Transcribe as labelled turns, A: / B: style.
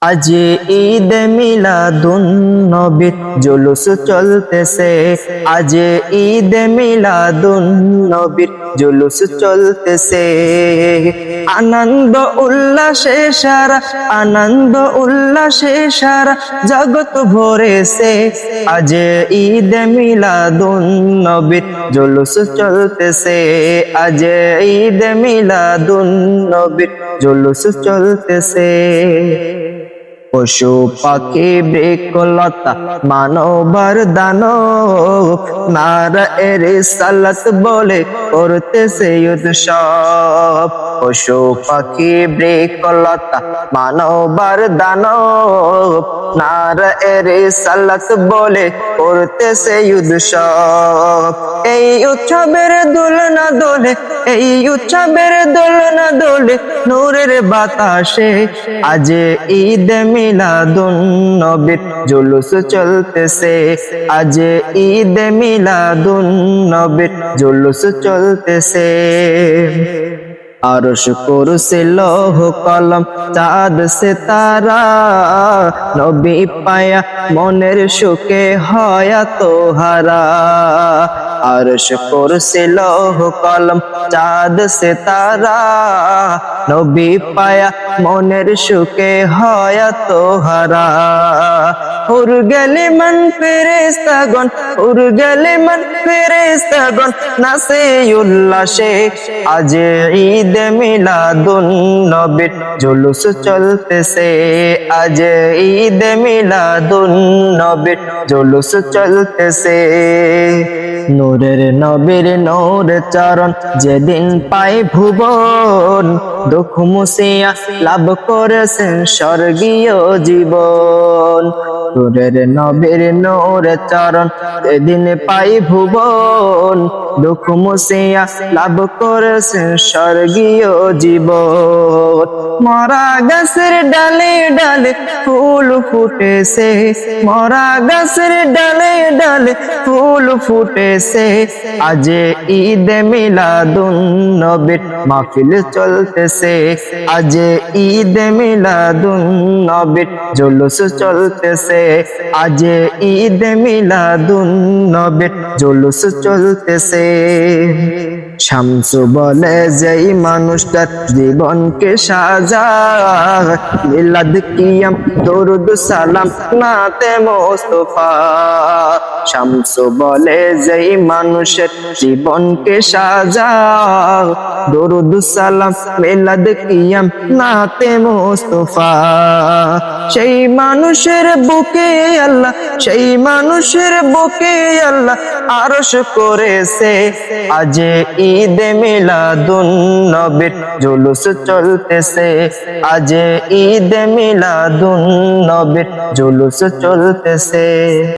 A: আজ ঈদ মিলাদুন নবীর জুলুস চলতেছে। আজ ঈদ মিলাদুন নবীর জুলুস চলতেছে। আনন্দ উল্লাসে সারা, আনন্দ উল্লাসে সারা জগৎ ভরেছে। আজ ঈদ মিলাদুন নবীর জুলুস চলতেছে। আজ ঈদ মিলাদুন নবীর জুলুস চলতেছে। পশু পাখি বৃক্ষলতা মানবার দানব নারায়ের সালাত বলে করতেছে উৎসব। পশু পাখি বৃক্ষলতা মানবার দানব নারায়ের সালাত বলে করতেছে উৎসব। এই উৎসবের দোলনা দোলে, এই উৎসবের দোলনা দোলে নূরের বাতাসে। আজ ঈদ মিলাদুন নবীর জুলুস চলতেছে। আজ ঈদ মিলাদুন নবীর জুলুস চলতেছে। আরশ কুরসি লৌহ কলম চাঁদ সিতারা নবী পায়া মনের সুখে হয় তোহারা। আরশ কুরসি লৌহ কলম চাঁদ সিতারা নবী পায়া মনের সুখে হয় তোহারা। হুর গেলে মন ফেরেশতাগণ, হুর গেলে মন ফেরেশতাগণ নাচে উল্লাসে। আজ ঈদ মিলাদুন নবীর জুলুস চলতেছে। আজ ঈদ মিলাদুন নবীর জুলুস চলতেছে। নূরের নবীর নূর চরণ যেদিন পায় ভুবন, দুঃখ মুছিয়া লাভ করেছেন স্বর্গীয় জীবন। নূরের নবীর নূর চরণ যেদিন পাই ভুবন, দুঃখ মুছিয়া লাভ করেছেন স্বর্গীয় জীবন। মরা গাছের ডালে ডালে ফুল ফুটেছে, মরা গাছের ডালে ডালে ফুল ফুটেছে। আজ ঈদ মিলাদুন নবীর মাহফিল চলতেছে। আজ ঈদ মিলাদুন নবীর জুলুস চলতেছে। আজ ঈদ মিলাদুন নবীর জুলুস চলতেছে। শামসু বলে যেই মানুষটার জীবনকে সাজায়, মিলাদ কিয়াম দরুদ সালাম নাতে মুস্তাফা। শামসু বলে যেই মানুষের জীবনকে সাজায়, দরুদ সালাম মিলাদ কিয়াম নাতে মুস্তাফা। সেই মানুষের বুকে আল্লাহ, সেই মানুষের বুকে আল্লাহ আরশ করেছে। আজ ঈদ মিলাদুন নবীর জুলুস চলতেছে। আজ ঈদ মিলাদুন নবীর জুলুস চলতেছে।